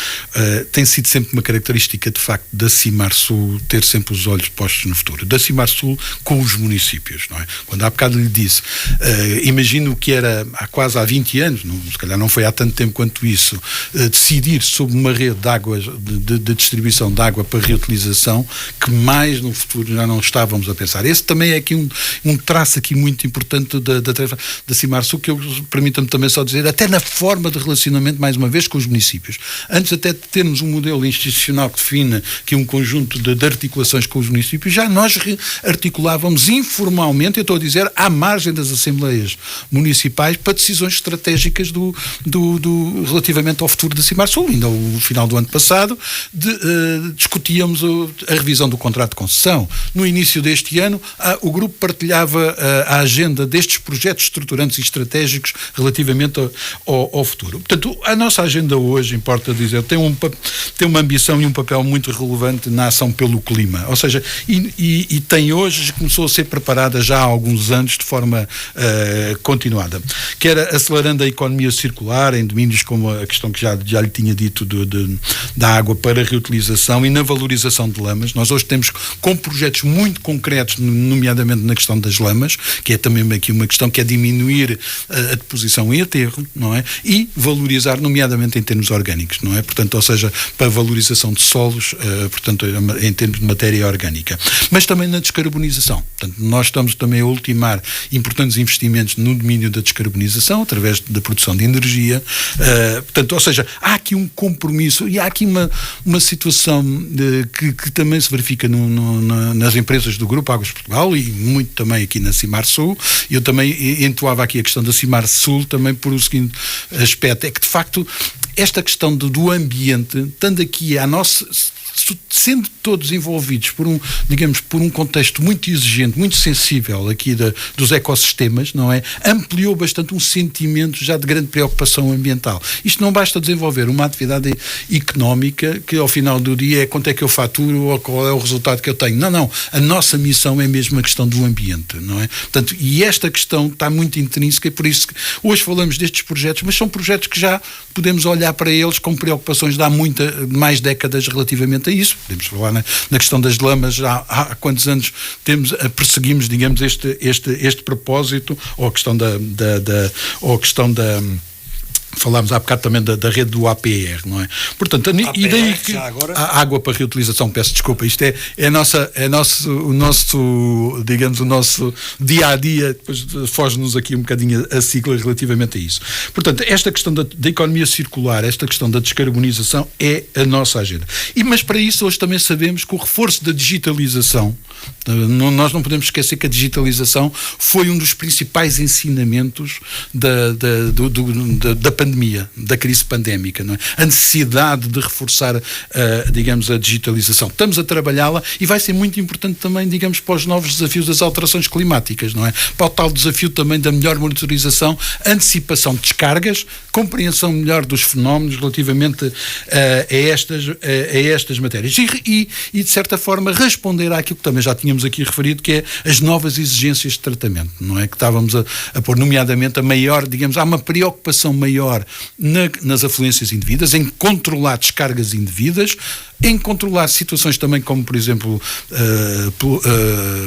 tem sido sempre uma característica, de facto, da Cimarsul ter sempre os olhos postos no futuro. Da Cimarsul com os municípios, não é? Quando há bocado lhe disse, imagino que era quase há 20 anos, se calhar não foi há tanto tempo quanto isso, decidir sobre uma rede de águas, de distribuição de água para reutilização, que mais no futuro já não estávamos a pensar. Esse também é aqui um traço aqui muito importante da Cimarsul, que permita-me também só dizer, até na forma de relacionamento, mais uma vez, com os municípios. Antes até de termos um modelo institucional que define aqui um conjunto de articulações com os municípios, já nós articulávamos informalmente, eu estou a dizer, à margem das assembleias municipais, para decisões estratégicas relativamente ao futuro da Cimarsul. Ainda no final do ano passado discutíamos a revisão do contrato de concessão. No início deste ano, o grupo partilhava detalhava a agenda destes projetos estruturantes e estratégicos relativamente ao futuro. Portanto, a nossa agenda hoje, importa dizer, tem uma ambição e um papel muito relevante na ação pelo clima, ou seja, e tem hoje, começou a ser preparada já há alguns anos de forma continuada, quer acelerando a economia circular em domínios como a questão que já lhe tinha dito da água para reutilização e na valorização de lamas. Nós hoje temos com projetos muito concretos, nomeadamente na questão das lamas, que é também aqui uma questão que é diminuir a deposição em aterro, não é? E valorizar, nomeadamente em termos orgânicos, não é? Portanto, ou seja, para valorização de solos, portanto, em termos de matéria orgânica. Mas também na descarbonização. Portanto, nós estamos também a ultimar importantes investimentos no domínio da descarbonização, através da produção de energia. Portanto, ou seja, há aqui um compromisso e há aqui uma situação que também se verifica nas empresas do Grupo Águas de Portugal e muito também aqui na Cimar Sul. Eu também entoava aqui a questão da Cimar Sul também por o seguinte aspecto, é que de facto esta questão do ambiente, estando aqui à nossa, sendo todos envolvidos por um contexto muito exigente, muito sensível aqui dos ecossistemas, não é? Ampliou bastante um sentimento já de grande preocupação ambiental. Isto não basta desenvolver uma atividade económica que ao final do dia é quanto é que eu faturo ou qual é o resultado que eu tenho. Não. A nossa missão é mesmo a questão do ambiente, não é? Portanto, e esta questão está muito intrínseca e por isso que hoje falamos destes projetos, mas são projetos que já podemos olhar para eles com preocupações de há mais décadas relativamente a isso. Podemos falar na questão das lamas, há quantos anos perseguimos, digamos, este propósito, ou a questão falámos há bocado também da rede do APR, não é? Portanto, e daí que a água para reutilização, peço desculpa, isto é o nosso, digamos, o nosso dia-a-dia, depois foge-nos aqui um bocadinho a sigla relativamente a isso. Portanto, esta questão da economia circular, esta questão da descarbonização é a nossa agenda. Mas para isso hoje também sabemos que o reforço da digitalização, nós não podemos esquecer que a digitalização foi um dos principais ensinamentos da pandemia, da crise pandémica, não é? A necessidade de reforçar, digamos, a digitalização. Estamos a trabalhá-la e vai ser muito importante também, digamos, para os novos desafios das alterações climáticas, não é? Para o tal desafio também da melhor monitorização, antecipação de descargas, compreensão melhor dos fenómenos relativamente a estas matérias. E, de certa forma, responder àquilo que também já tínhamos aqui referido, que é as novas exigências de tratamento, não é? Que estávamos a pôr, nomeadamente, a maior, digamos, há uma preocupação maior nas afluências indevidas, em controlar descargas indevidas, em controlar situações também como, por exemplo,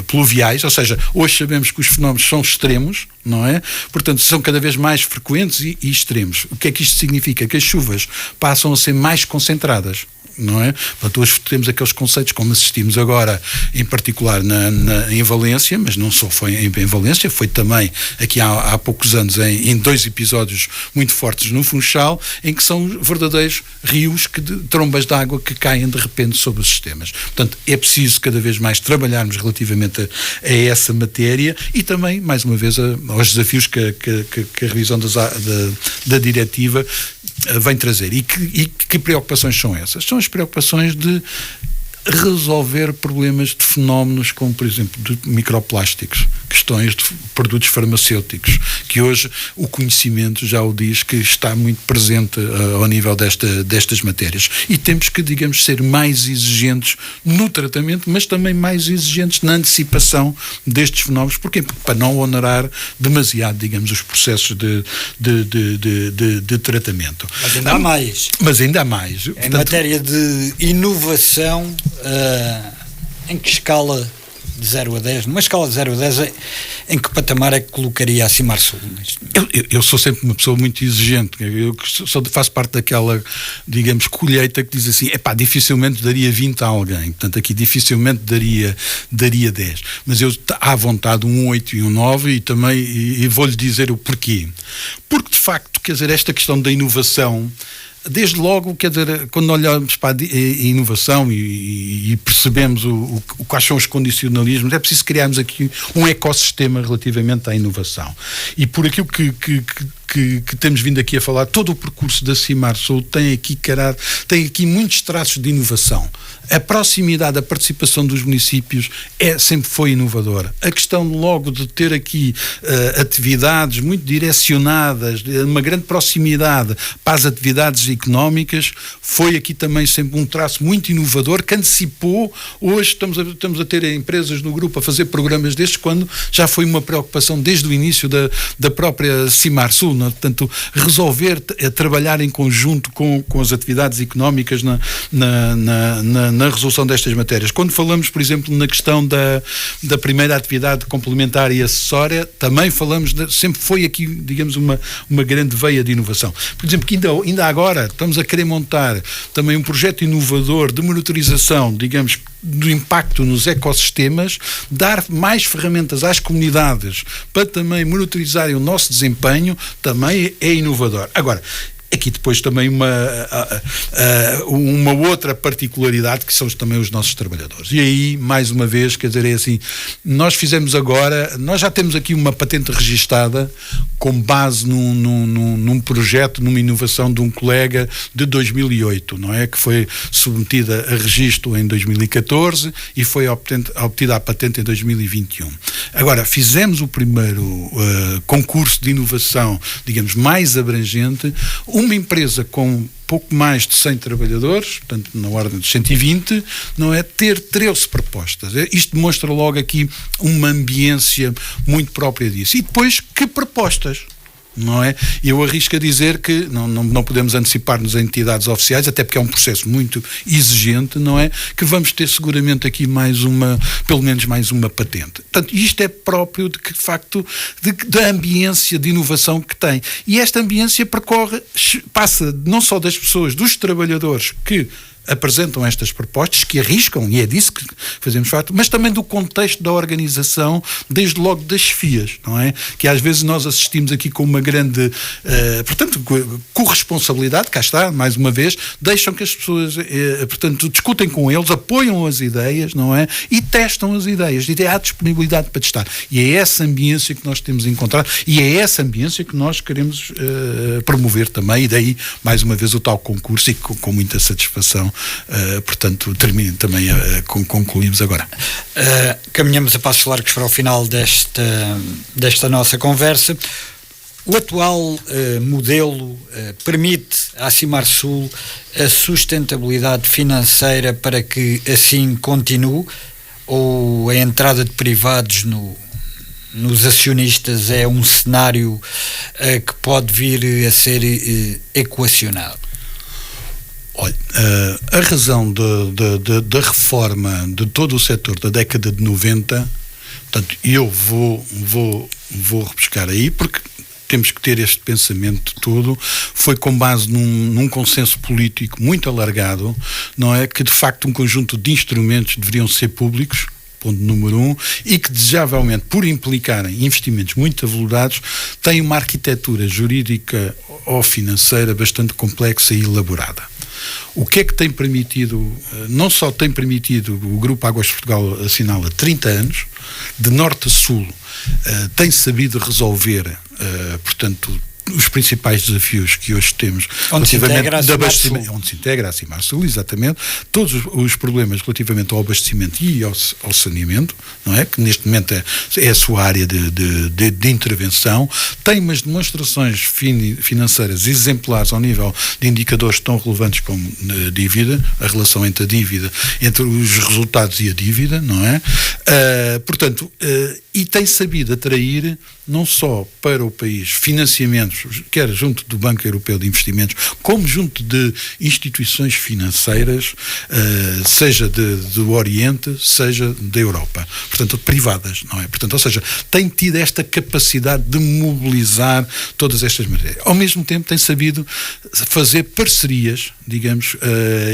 pluviais, ou seja, hoje sabemos que os fenómenos são extremos, não é? Portanto, são cada vez mais frequentes e extremos. O que é que isto significa? Que as chuvas passam a ser mais concentradas, não é? Portanto, hoje temos aqueles conceitos como assistimos agora, em particular em Valência, mas não só foi em Valência, foi também aqui há poucos anos em 2 episódios muito fortes no Funchal, em que são verdadeiros rios, trombas de água que caem de repente sobre os sistemas. Portanto, é preciso cada vez mais trabalharmos relativamente a essa matéria e também, mais uma vez, aos desafios que a revisão da diretiva vem trazer. E que preocupações são essas? São as preocupações de resolver problemas de fenómenos como, por exemplo, de microplásticos, questões de produtos farmacêuticos, que hoje o conhecimento já o diz que está muito presente ao nível destas matérias. E temos que, digamos, ser mais exigentes no tratamento, mas também mais exigentes na antecipação destes fenómenos. Porquê? Para não onerar demasiado, digamos, os processos de tratamento. Mas ainda há mais. Mas ainda há mais. Em matéria de inovação, em que escala de 0 a 10, numa escala de 0 a 10, em que patamar é que colocaria a Cimar Sul? Eu sou sempre uma pessoa muito exigente, eu faço parte daquela, digamos, colheita que diz assim, dificilmente daria 20 a alguém, portanto aqui dificilmente daria 10, mas eu à vontade um 8 e um 9 e também, e vou-lhe dizer o porquê. Porque de facto, quer dizer, esta questão da inovação, desde logo, quer dizer, quando olhamos para a inovação e percebemos quais são os condicionalismos, é preciso criarmos aqui um ecossistema relativamente à inovação. E por aquilo que temos vindo aqui a falar, todo o percurso da Cimar Sul tem aqui muitos traços de inovação. A proximidade, a participação dos municípios sempre foi inovadora. A questão logo de ter aqui atividades muito direcionadas, uma grande proximidade para as atividades económicas, foi aqui também sempre um traço muito inovador que antecipou. Hoje estamos a ter empresas no grupo a fazer programas destes, quando já foi uma preocupação desde o início da própria Cimarsul, não? Portanto, resolver trabalhar em conjunto com as atividades económicas na resolução destas matérias. Quando falamos, por exemplo, na questão da primeira atividade complementar e acessória, também falamos, sempre foi aqui, digamos, uma grande veia de inovação. Por exemplo, que ainda agora estamos a querer montar também um projeto inovador de monitorização, digamos, do impacto nos ecossistemas, dar mais ferramentas às comunidades para também monitorizarem o nosso desempenho, também é inovador. Agora, aqui depois também uma outra particularidade, que são também os nossos trabalhadores. E aí, mais uma vez, quer dizer, é assim, nós já temos aqui uma patente registada com base num projeto, numa inovação de um colega de 2008, não é? Que foi submetida a registro em 2014 e foi obtida a patente em 2021. Agora, fizemos o primeiro concurso de inovação, digamos, mais abrangente. Uma empresa com pouco mais de 100 trabalhadores, portanto na ordem de 120, não é, ter 13 propostas. Isto demonstra logo aqui uma ambiência muito própria disso. E depois, que propostas? Não é? Eu arrisco a dizer que não podemos antecipar-nos a entidades oficiais, até porque é um processo muito exigente, não é? Que vamos ter seguramente aqui pelo menos mais uma patente. Portanto, isto é próprio de facto da ambiência de inovação que tem. E esta ambiência passa não só das pessoas, dos trabalhadores que apresentam estas propostas, que arriscam, e é disso que fazemos fato, mas também do contexto da organização, desde logo das chefias, não é? Que às vezes nós assistimos aqui com uma grande, portanto, corresponsabilidade, cá está, mais uma vez, deixam que as pessoas, portanto, discutem com eles, apoiam as ideias, não é? E testam as ideias, e há disponibilidade para testar. E é essa ambiência que nós temos encontrado, e é essa ambiência que nós queremos promover também, e daí, mais uma vez, o tal concurso, e com muita satisfação. Portanto, concluímos agora. Caminhamos a passos largos para o final desta nossa conversa. O atual modelo permite à Cimarsul a sustentabilidade financeira para que assim continue, ou a entrada de privados nos acionistas é um cenário que pode vir a ser equacionado? Olha, a razão da reforma de todo o setor da década de 90, portanto, eu vou rebuscar aí, porque temos que ter este pensamento todo, foi com base num consenso político muito alargado, não é? Que de facto um conjunto de instrumentos deveriam ser públicos, ponto número 1, e que desejavelmente, por implicarem investimentos muito avultados, têm uma arquitetura jurídica ou financeira bastante complexa e elaborada. O que é que tem permitido, não só tem permitido, o Grupo Águas de Portugal assinala 30 anos, de norte a sul, tem sabido resolver, portanto, os principais desafios que hoje temos onde se integra a Cimarsul, exatamente, todos os problemas relativamente ao abastecimento e ao saneamento, não é? Que neste momento é a sua área de intervenção, tem umas demonstrações financeiras exemplares ao nível de indicadores tão relevantes como a dívida, a relação entre a dívida, entre os resultados e a dívida, não é? Portanto, e tem sabido atrair não só para o país financiamentos, quer junto do Banco Europeu de Investimentos, como junto de instituições financeiras, seja do Oriente, seja da Europa, portanto, privadas, não é? Portanto, ou seja, tem tido esta capacidade de mobilizar todas estas matérias. Ao mesmo tempo, tem sabido fazer parcerias, digamos,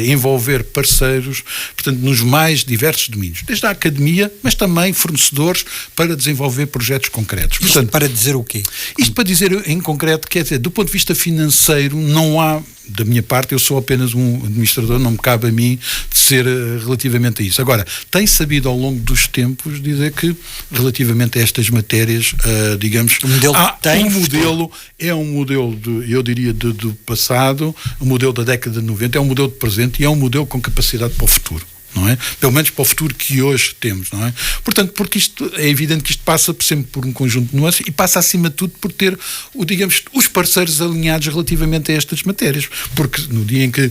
envolver parceiros, portanto, nos mais diversos domínios, desde a academia, mas também fornecedores para desenvolver projetos concretos. Portanto, para dizer o quê? Isto para dizer em concreto, quer dizer, do ponto de vista financeiro, não há, da minha parte, eu sou apenas um administrador, não me cabe a mim de ser relativamente a isso. Agora, tem sabido ao longo dos tempos dizer que, relativamente a estas matérias, digamos, o modelo é um modelo, eu diria, do passado, um modelo da década de 90, é um modelo de presente e é um modelo com capacidade para o futuro. não é? Pelo menos para o futuro que hoje temos, não é? Portanto, porque isto é evidente que isto passa sempre por um conjunto de nuances e passa acima de tudo por ter, digamos, os parceiros alinhados relativamente a estas matérias, porque no dia em que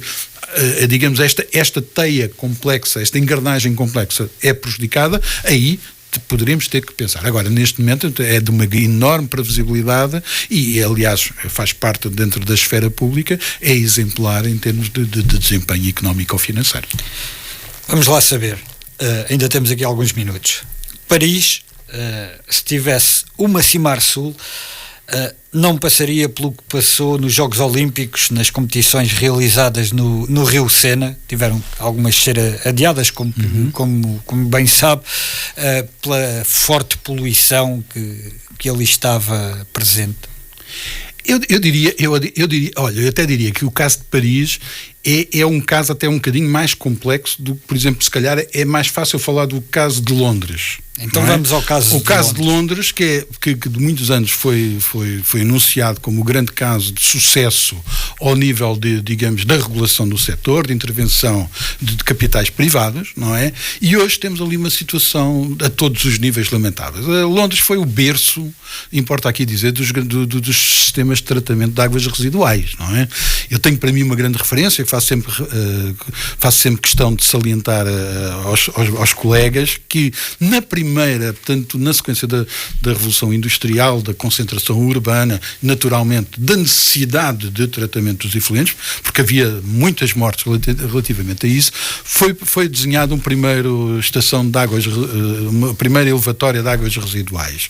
digamos, esta teia complexa, esta engrenagem complexa é prejudicada, aí poderíamos ter que pensar. Agora, neste momento, é de uma enorme previsibilidade e, aliás, faz parte dentro da esfera pública, é exemplar em termos de desempenho económico ou financeiro. Vamos lá saber. Ainda temos aqui alguns minutos. Paris, se tivesse uma Cimarsul, não passaria pelo que passou nos Jogos Olímpicos, nas competições realizadas no Rio Sena. Tiveram algumas ser adiadas, como bem sabe, pela forte poluição que ali estava presente. Eu diria, olha, eu até diria que o caso de Paris é um caso até um bocadinho mais complexo do que, por exemplo, se calhar é mais fácil falar do caso de Londres. Então vamos ao caso de Londres. O caso de Londres, que de muitos anos foi enunciado como o grande caso de sucesso ao nível digamos, da regulação do setor, de intervenção de capitais privados, não é? E hoje temos ali uma situação a todos os níveis lamentáveis. Londres foi o berço, importa aqui dizer, dos sistemas de tratamento de águas residuais, não é? Eu tenho para mim uma grande referência, que faço sempre questão de salientar aos colegas, que na primeira, portanto, na sequência da Revolução Industrial, da concentração urbana, naturalmente, da necessidade de tratamento dos efluentes, porque havia muitas mortes relativamente a isso, foi desenhado uma primeira elevatória de águas residuais.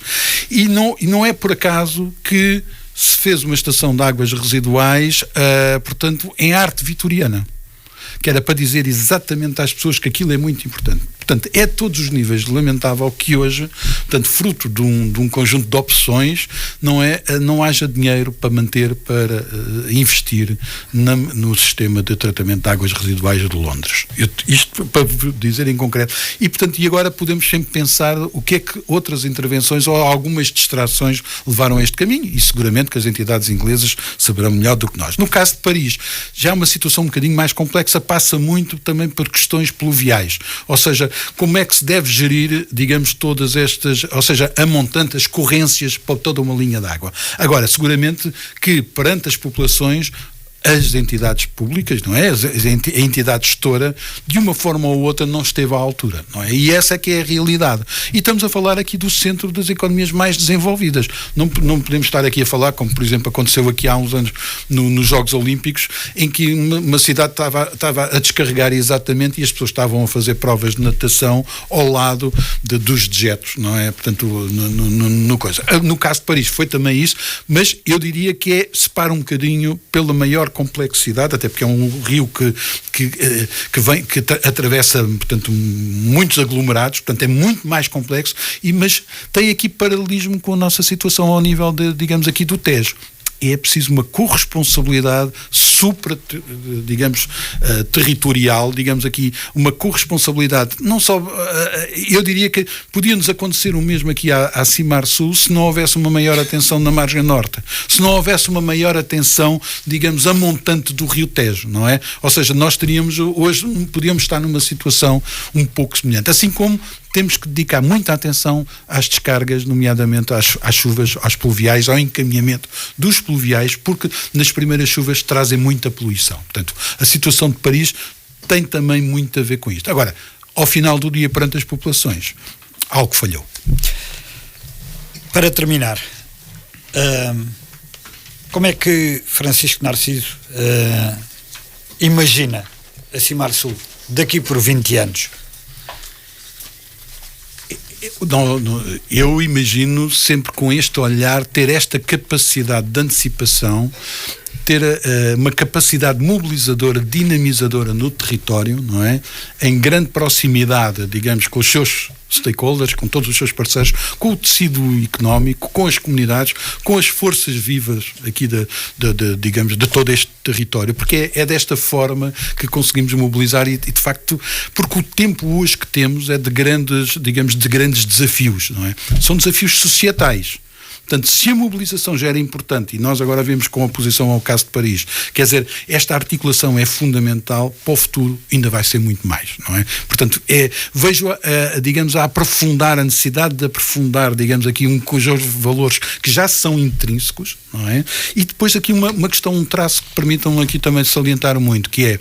E não é por acaso que se fez uma estação de águas residuais, portanto, em arte vitoriana, que era para dizer exatamente às pessoas que aquilo é muito importante. Portanto, é a todos os níveis lamentável que hoje, portanto, fruto de um conjunto de opções, não haja dinheiro para investir no sistema de tratamento de águas residuais de Londres. Isto para dizer em concreto. E, portanto, agora podemos sempre pensar o que é que outras intervenções ou algumas distrações levaram a este caminho, e seguramente que as entidades inglesas saberão melhor do que nós. No caso de Paris, já é uma situação um bocadinho mais complexa, passa muito também por questões pluviais, ou seja, como é que se deve gerir, digamos, todas estas, ou seja, a montante, as corrências para toda uma linha de água. Agora, seguramente que perante as populações, as entidades públicas, não é? A entidade gestora, de uma forma ou outra, não esteve à altura, não é? E essa é que é a realidade. E estamos a falar aqui do centro das economias mais desenvolvidas. Não podemos estar aqui a falar, como por exemplo aconteceu aqui há uns anos nos Jogos Olímpicos, em que uma cidade estava a descarregar exatamente e as pessoas estavam a fazer provas de natação ao lado dos dejetos, não é? Portanto, no caso de Paris foi também isso, mas eu diria que separa um bocadinho pela maior complexidade, até porque é um rio que atravessa, portanto, muitos aglomerados, portanto é muito mais complexo, mas tem aqui paralelismo com a nossa situação ao nível digamos aqui do Tejo. É preciso uma corresponsabilidade territorial, digamos aqui, uma corresponsabilidade, não só, eu diria que podia-nos acontecer o mesmo aqui à Cimarsul se não houvesse uma maior atenção na margem norte, se não houvesse uma maior atenção, digamos, a montante do Rio Tejo, não é? Ou seja, nós podíamos estar numa situação um pouco semelhante, assim como temos que dedicar muita atenção às descargas, nomeadamente às chuvas, aos pluviais, ao encaminhamento dos pluviais, porque nas primeiras chuvas trazem muita poluição. Portanto, a situação de Paris tem também muito a ver com isto. Agora, ao final do dia, perante as populações, algo falhou. Para terminar, como é que Francisco Narciso imagina a Cimarsul daqui por 20 anos? Eu imagino sempre com este olhar, ter esta capacidade de antecipação, ter uma capacidade mobilizadora, dinamizadora no território, não é? Em grande proximidade, digamos, com os seus stakeholders, com todos os seus parceiros, com o tecido económico, com as comunidades, com as forças vivas aqui digamos, de todo este território, porque é desta forma que conseguimos mobilizar e de facto, porque o tempo hoje que temos é de grandes desafios, não é? São desafios societais. Portanto, se a mobilização já era importante, e nós agora vemos com a oposição ao caso de Paris, quer dizer, esta articulação é fundamental, para o futuro ainda vai ser muito mais, não é? Portanto, vejo, digamos, a aprofundar, a necessidade de aprofundar, digamos, aqui um conjunto de valores que já são intrínsecos, não é? E depois aqui uma questão, um traço que permitam aqui também salientar muito, que é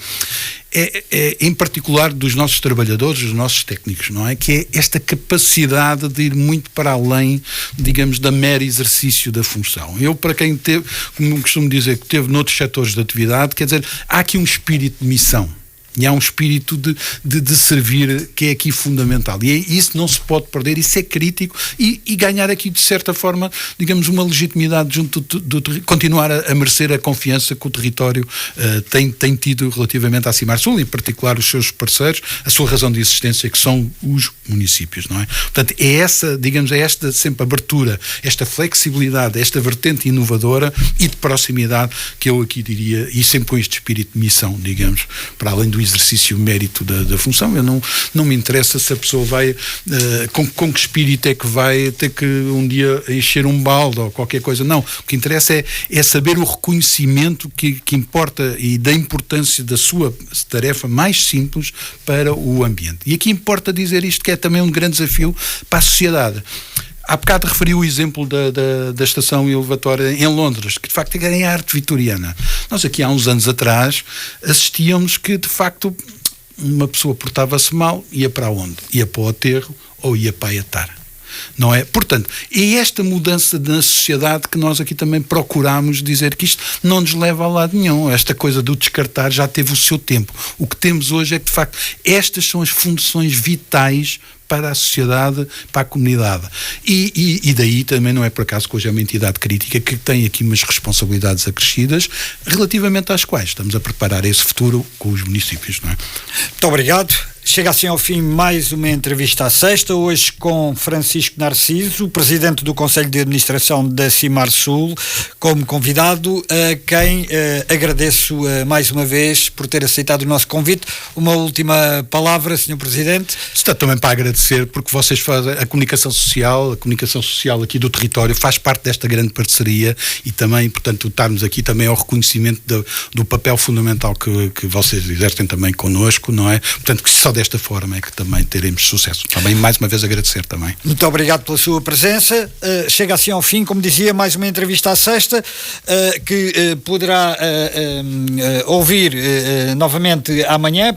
em particular dos nossos trabalhadores, dos nossos técnicos, não é? Que é esta capacidade de ir muito para além, digamos, da mero exercício da função. Eu, para quem teve, como costumo dizer, que teve noutros setores de atividade, quer dizer, há aqui um espírito de missão. E há um espírito de servir que é aqui fundamental. E isso não se pode perder, isso é crítico e ganhar aqui, de certa forma, digamos, uma legitimidade junto do continuar a merecer a confiança que o território tem tido relativamente à Cimarsul, em particular os seus parceiros, a sua razão de existência, que são os municípios, não é? Portanto, é essa, digamos, é esta sempre abertura, esta flexibilidade, esta vertente inovadora e de proximidade que eu aqui diria, e sempre com este espírito de missão, digamos, para além do exercício mérito da função. Eu não me interessa se a pessoa vai com que espírito é que vai ter que um dia encher um balde ou qualquer coisa. Não, o que interessa é saber o reconhecimento que importa e da importância da sua tarefa mais simples para o ambiente. E aqui importa dizer isto, que é também um grande desafio para a sociedade. Há bocado referiu o exemplo da estação elevatória em Londres, que de facto é em arte vitoriana. Nós aqui há uns anos atrás assistíamos que de facto uma pessoa portava-se mal, ia para onde? Ia para o aterro ou ia para a Iatar. Não é? Portanto, é esta mudança na sociedade que nós aqui também procuramos dizer que isto não nos leva a lado nenhum. Esta coisa do descartar já teve o seu tempo. O que temos hoje é que, de facto, estas são as funções vitais para a sociedade, para a comunidade. E daí também não é por acaso que hoje é uma entidade crítica que tem aqui umas responsabilidades acrescidas relativamente às quais estamos a preparar esse futuro com os municípios, não é? Muito obrigado. Chega assim ao fim mais uma entrevista à sexta, hoje com Francisco Narciso, presidente do Conselho de Administração da Cimarsul, como convidado, a quem agradeço mais uma vez por ter aceitado o nosso convite. Uma última palavra, Sr. Presidente. Está também para agradecer, porque vocês fazem a comunicação social aqui do território faz parte desta grande parceria e também, portanto, estarmos aqui também ao reconhecimento do papel fundamental que vocês exercem também connosco, não é? Portanto, que só desta forma é que também teremos sucesso. Também, mais uma vez, agradecer também. Muito obrigado pela sua presença. Chega assim ao fim, como dizia, mais uma entrevista à sexta, que poderá ouvir novamente amanhã,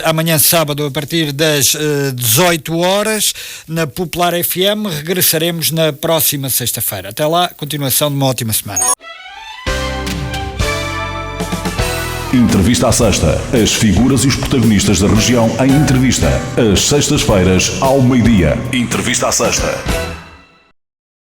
amanhã sábado, a partir das 18 horas, na Popular FM. Regressaremos na próxima sexta-feira. Até lá, continuação de uma ótima semana. Entrevista à Sexta. As figuras e os protagonistas da região em entrevista. Às sextas-feiras, ao meio-dia. Entrevista à Sexta.